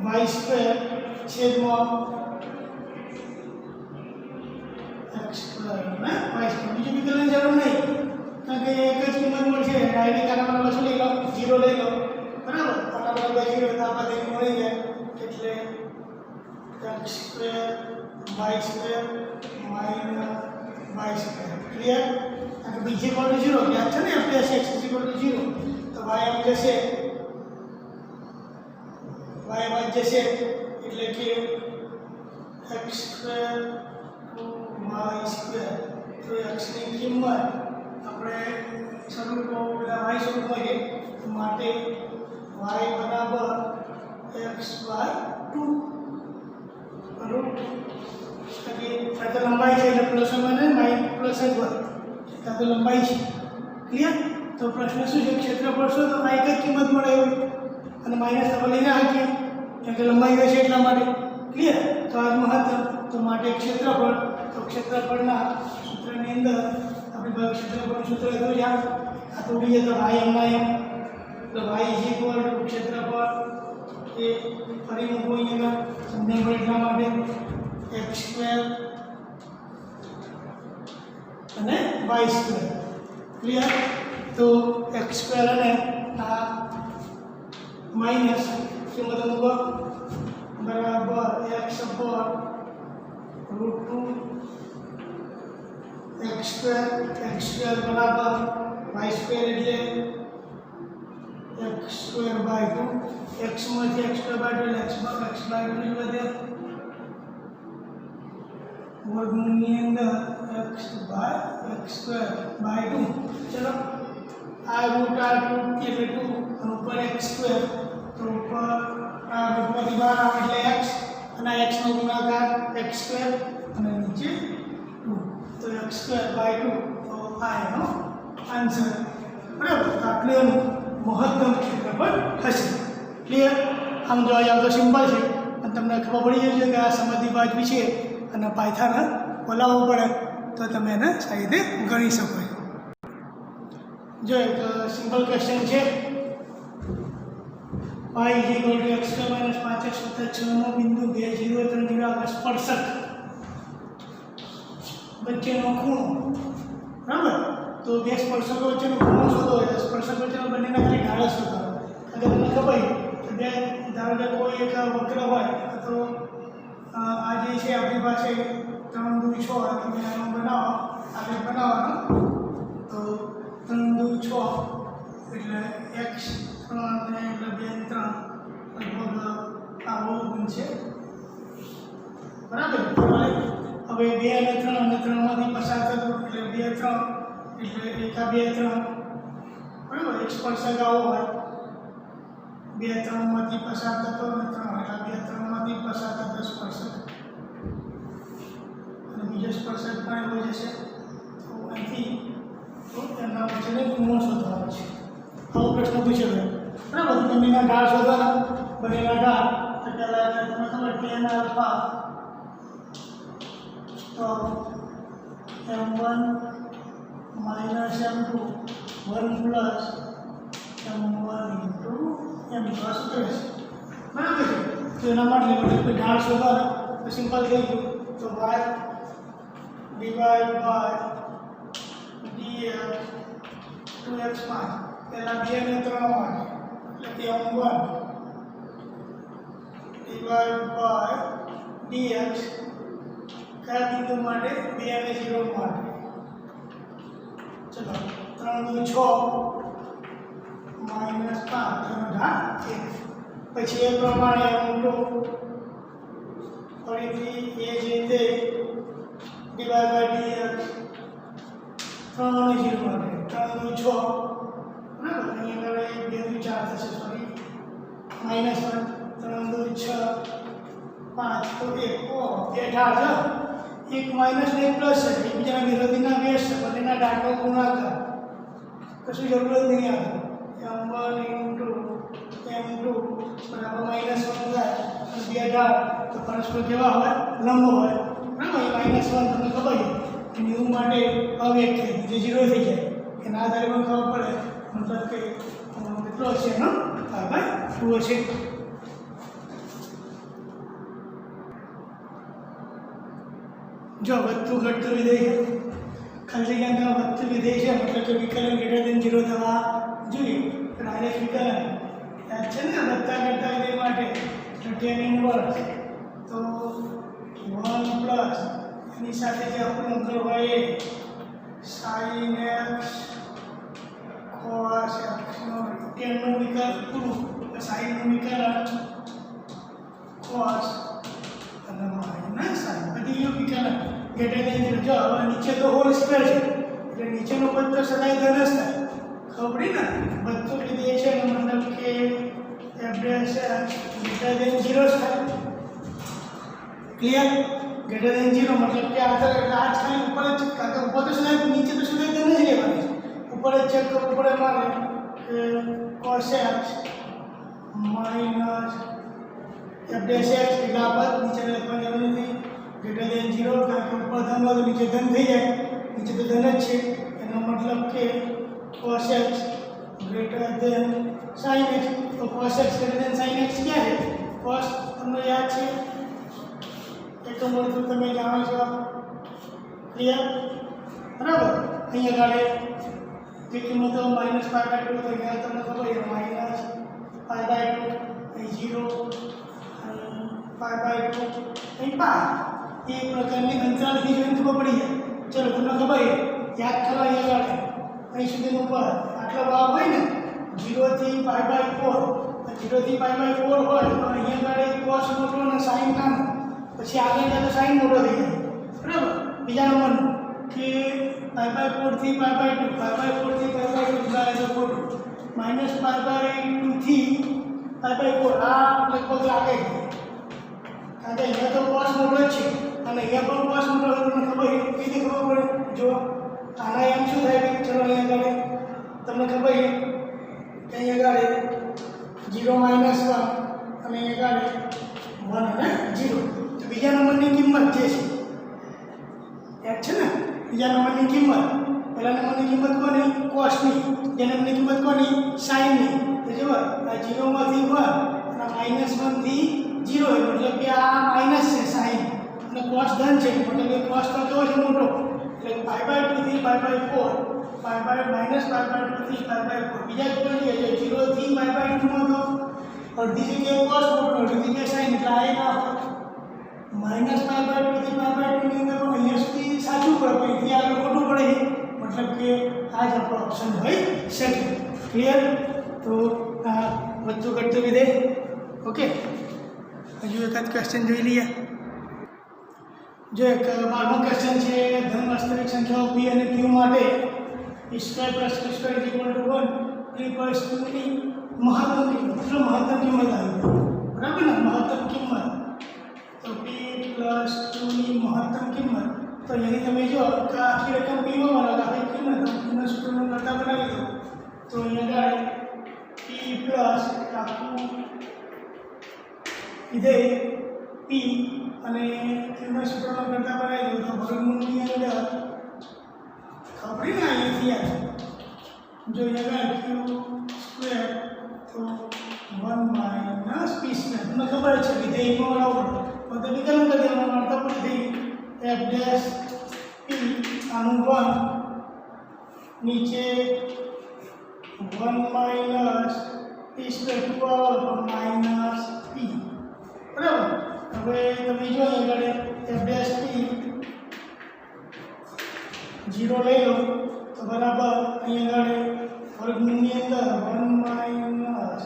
y² છેદમાં x² ને y² બીજું વિકલન જરૂર નહીં કારણ કે એક જ કિંમત મળશે ડાયરેક્ટ આના બરાબર શું લઈ લો 0 લઈ લો બરાબર આના બરાબર 0 તો આ બધે મળી જાય એટલે x² y² minus y² clear અને બીજી ઇક્વલ ટુ 0 યાદ છે ને f dash x is equal to 0 તો y આમ જશે y બાદ જશે એટલે કે x² y² તો x ની કિંમત આપણે સ્વરૂપો બધા y સ્વરૂપમાં છે માટે y બરાબર x/2 રૂટ કે આ તો લંબાઈ છે એટલે પ્લસ અને માઇનસ પ્લસ જ હોય આ તો લંબાઈ છે ક્લિયર તો પ્રશ્ન શું છે ક્ષેત્રફળ શું તો આ એક જ કિંમત મળે એવું અને માઇનસ આપણે લઈને રાખીએ કેમ કે લંબાઈ હશે એટલા માટે ક્લિયર તો આ મહત્વ તો માટે ક્ષેત્રફળ તો ક્ષેત્રફળના સૂત્રની અંદર આપણે ક્ષેત્રફળનું સૂત્ર હતું છે આ તો ઉડી જાય તો y એમના એમ તો y ઇઝ ઇક્વલ ટુ ક્ષેત્રફળ એ ફરી મૂકવું અહીંયા સમજણ પડે એટલા માટે x² અને y² ક્લિયર તો x² અને આ માઈનસ કિંમત મૂકો બરાબર x/√2 x² બરાબર y² એટલે x²/2 x માંથી x²/2 એટલે x/2 જ વધે વર્ગમૂળની અંદર x/2 ચલો આ રૂટ આ 2 એટલે 2 અને ઉપર x² તો ઉપર આ રૂટમાંથી બહાર આવે એટલે x અને આ x નો ગુણાકાર x² અને નીચે 2 તો x²/2 તો આ એનો આન્સર બરાબર તો આટલું એનું મહત્તમ ક્ષેત્રફળ હશે ક્લિયર આમ જોવા જાવ તો સિમ્પલ છે અને તમને ખબર પડી જશે કે આ સમજની બાજુ છે અને પાયથાને બોલાવવું પડે તો તમે એને સારી રીતે ગણી શકો જો એક સિમ્પલ ક્વેશ્ચન છે y = x² - 5x + 6 નો બિંદુ 2 0 3 0 આગળ સ્પર્શક વચ્ચેનો ખૂણો બરાબર તો બે સ્પર્શકો વચ્ચેનો ખૂણો શોધો એટલે સ્પર્શક વચ્ચેનો બંનેના ખાલી ઢાળ શોધો અગર તમને ખબર હોય તો બે ધારો કે કોઈ એક વક્ર હોય તો આ જે છે આપણી પાસે 3 2 6 તમે આનો બનાવો આગળ બનાવવાનો તો 3 2 6 એટલે x 3 એટલે 2 3 લગભગ આવો બનશે બરાબર હવે 2 અને 3 માંથી પસાર થતો એટલે 2 3 એટલે 1 2 3 બરાબર એક સ્પર્શક આવો હોય 2 3 માંથી પસાર થતો અને 3 એટલે 2 3 માંથી પસાર થતો સ્પર્શક અને બીજો સ્પર્શક પણ એવો જશે તો અહીંથી તો એમના વચ્ચેનો ખૂણો શોધવાનો છે આવો પ્રશ્ન પૂછ્યો બરાબર બંનેના ઢાળ શોધવાના બંનેના ઢાળ તો પહેલાં તમને ખબર tan આલ્ફા તો m1 minus m2 1 plus m1 into m2 આ સૂત્ર છે બરાબર છે તો એના માટે ઢાળ શોધવાના તો સિમ્પલ થઈ ગયું તો y divide by dx 2x 5 પહેલા 2 અને 3 માટે એટલે કે m1 ડિવાઇડ બાય dx કયા બિંદુ માટે 2 અને 0 માટે ચલો 3 દુ 6 -5 તેનો ઘાત 1 પછી એ પ્રમાણે m2 ફરીથી એ જ રીતે ડિવાઇડ બાય dx 3 અને 0 માટે 3 દુ 6 બરાબર અહીંયા આગળ 2 દુ 4 થશે સોરી -1 3 દુ 6 5 તો 1 ઓ એ ઢાળ એક માઇનસ ને એક પ્લસ છે એકબીજાના વિરોધીના બેઝ છે બંનેના ઢાળનો ગુણાકાર કશું જરૂર જ નહીં આવે m1 m2 બરાબર -1 થાય અને બે ઢાળ તો પરસ્પર કેવા હોય લંબ હોય બરાબર -1 તમને ખબર છે કે u માટે અવ્યક્ત જે 0 થઈ જાય એના આધારે પણ ખબર પડે મતલબ કે કેટલો છે એનો ભાઈ 2 છે जो વધતું ઘટતું વિધેય ખાલી જગ્યામાં વધતું વિધેય છે મતલબ કે વિકલન > 0 થવા જોઈએ ડાયરેક્ટ વિકલન યાદ છે ને વધતા ઘટતા વિધેય માટે tan ઇન્વર્સ તો 1 પ્લસ એની સાથે જે આપણું અંતર હોય એ sin x cos x નો tan નું વિકલન પૂરું sin નું વિકલન cos અને માઇનસ sin બધી વિકલન > 0 જો હવે નીચે તો હોલ સ્ક્વેર છે એટલે નીચેનો પદ તો સદાય ધન જ થાય ખબર પડી ને બધું વિધેય છે એનો મતલબ કે f' > 0 થાય ક્લિયર > 0 મતલબ કે આ એટલે આ ખાલી ઉપર જ કાકા ઉપર તો સદાય નીચે તો સદાય ધન જ લેવાની છે ઉપર જ ચેક કરવું પડે મારે કે cos x માઇનસ f' એટલે આ પદ નીચે લખવાની જરૂર નથી > 0 કારણ કે ઉપર ધન હોય તો નીચે ધન થઈ જાય નીચે તો ધન જ છે એનો મતલબ કે cos x > sin x તો cos x > sin x क्या है cos તમને યાદ છે એકમ વર્તુળ તમે જાણો છો ક્લિયર બરાબર અહીંયા આગળ જે કિંમતો -π/2 તો અહીંયા તમને ખબર છે -π/2 0 π/2 અહીં π એ પ્રકારની અંતરાલથી જોઈને ખબર પડી જાય ચલો તમને ખબર યાદ કરો અહીંયા આગળ અહીં સુધીનું પદ આટલો ભાગ હોય ને 0 થી π/4 0 થી π/4 હોય તો અહીંયા આગળ cos મોટો અને sin નાનો પછી આગળ જાય તો sin મોટો થઈ જાય બરાબર બીજા નંબરનું કે π/4 થી π/2 π/4 થી π/2 જાય તો ખોટું -π/2 થી π/4 આ લગભગ લાગે છે કારણ કે અહીંયા તો cos મોટો જ છે અને અહીંયા પણ cos મોટો હોય તમને ખબર કેવી ખબર પડે જો આના એમ શું થાય ચલો અહીંયા આગળ તમને ખબર છે કે અહીંયા આગળ 0 - 1 અને અહીંયા આગળ 1 અને 0 તો બીજા નંબરની કિંમત જે છે યાદ છે ને બીજા નંબરની કિંમત પહેલા નંબરની કિંમત કોની cosની બીજા નંબરની કિંમત કોની sinની તો જો આ 0 માંથી 1 અને -1 થી 0 મતલબ કે આ માઈનસ છે sin અને cos ધન છે મતલબ કે cos તો કેવો છે મોટો એટલે π/2 થી π/4 -π/2 થી π/4 બીજા કોઈ છે 0 થી π/2 માં તો અડધી જગ્યાએ cos મોટો અડધી જગ્યાએ sin એટલે આ એક -π/2 થી π/2 ની અંદર પણ અહીંયા સુધી સાચું પડે પણ ત્યાં આગળ ખોટું પડે મતલબ કે આ જ આપણો ઓપ્શન હોય શકે ક્લિયર તો આ વધતું ઘટતું વિધેય ઓકે હજુ એકાદ ક્વેશ્ચન જોઈ લઈએ जो एक 12वां क्वेश्चन है धन वास्तविक संख्याओं p અને q માટે p² + q² = 1 3 पर ની મહત્તમ કિંમત મહત્તમ કિંમત આવી બરાબર ને મહત્તમ કિંમત તો p + q ની મહત્તમ કિંમત તો यदि તમે જો કે આખી રકમ p માં બનાવો આખી કિંમત કિંમત સૂત્રનો કરતા બનાવી દો તો અહીંયા આગળ p પ્લસ આખું વિધેય p અને કિંમત સૂત્રનો કરતા બનાવી દો તો વર્ગમૂળની અંદર ખબર ને અહીંથી આવે જો અહીંયા q² તો 1 - p² તમને ખબર છે વિધેયમાં બનાવવું પડે તો વિકલન કરી દેવાનું અર્થ પડી થઈ f' પી આનું 1 નીચે 1 માઇનસ પી સ્ક્વેર 2 આવે માઇનસ પી બરાબર. હવે તમે જો આગળ એફ ડેશ પી 0 લઈ લો તો બરાબર અહીં આગળ વર્ગમૂળની અંદર 1 minus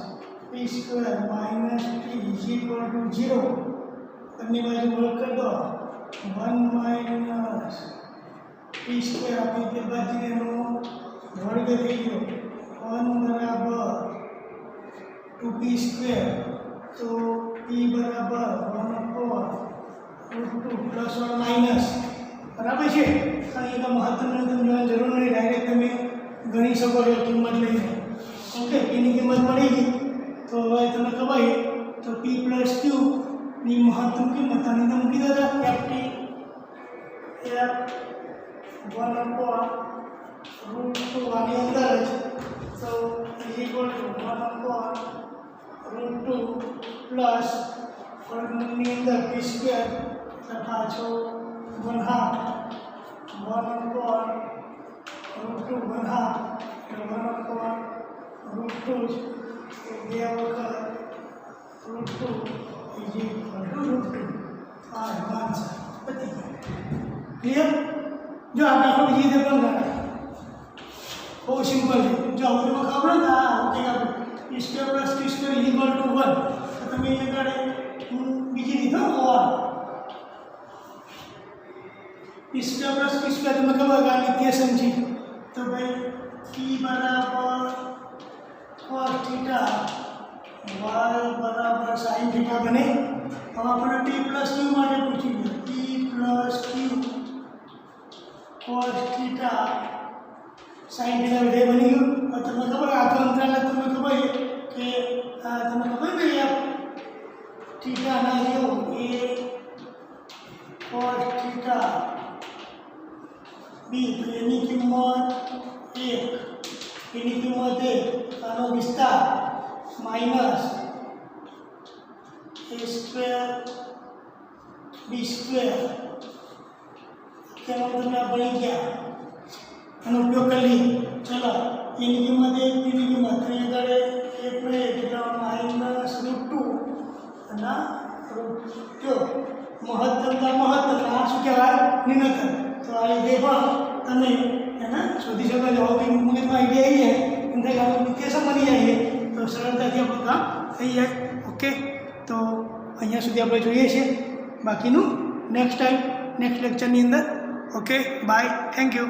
P square minus P is equal two 0. બંને બાજુ વર્ગ કરી દો 1 માઇનસ પી સ્ક્વેર આપી તે બાજુનો વર્ગ થઈ ગયો 1 બરાબર 2p સ્ક્વેર તો p બરાબર 1/√2 પ્લસ 1 માઇનસ બરાબર છે. અહીં તો મહત્વનું તમે જોવાની જરૂર નથી, ડાયરેક્ટ તમે ગણી શકો છો કિંમત લઈને. ઓકે, એની કિંમત મળી ગઈ તો હવે તમને ખબર તો p પ્લસ q ની મહત્તમ કિંમત આની અંદર મૂકી દો ft f 1/√2 આની અંદર જ તો ઇઝ ઇક્વલ ટુ 1/√2 પ્લસ વર્ગમૂળની અંદર p સ્ક્વેર એટલે પાછો 1/2 1/√2 1/2 એટલે 1/√2 બે વખત √2 ઇઝ ઇક્વલ ટુ √2. આ આન્સર પતી ગયો. ક્લિયર? જો આ દાખલો બીજી રીતે પણ ગણાય, બહુ સિમ્પલ છે. જો હવે તમને ખબર ને ઓકે આપણે p square plus q square is equal two 1 તો તમે અહીંયા આગળ બીજી રીતે ઓર p square plus q square તમને ખબર કે આ નિત્યસમ છે તો ભાઈ p બરાબર cos થીટા y બરાબર sin થીટા બને. હવે આપણે p પ્લસ q માટે પૂછ્યું p plus q cos theta sin theta વિધેય બની ગયું. હવે તમને ખબર આ તો અંતરાલ તમને ખબર છે કે તમને ખબર ને યાર થીટા ના જેવો એ cos થીટા b તો એની કિંમત 1 એની કિંમત 1 આનો વિસ્તાર minus a square b square કેમ તમે આ ભણી ગયા આનો ઉપયોગ કરી ચલો એની કિંમત 1 એની કિંમત અહીં આગળ 1 ને એટલે માઇનસ √2 અને જો મહત્તમ આ શું કહેવાય ન્યૂનતમ. તો આ રીતે પણ તમે એને શોધી શકો છો. હવે મગજમાં આઈડિયા આવી જાય એમ થાય કે નિત્યસમ બની જાય તો સરળતાથી આપણું કામ થઈ જાય. ઓકે, તો અહીંયા સુધી આપણે જોઈએ છીએ, બાકીનું નેક્સ્ટ ટાઈમ નેક્સ્ટ લેક્ચરની અંદર. Okay, bye, thank you.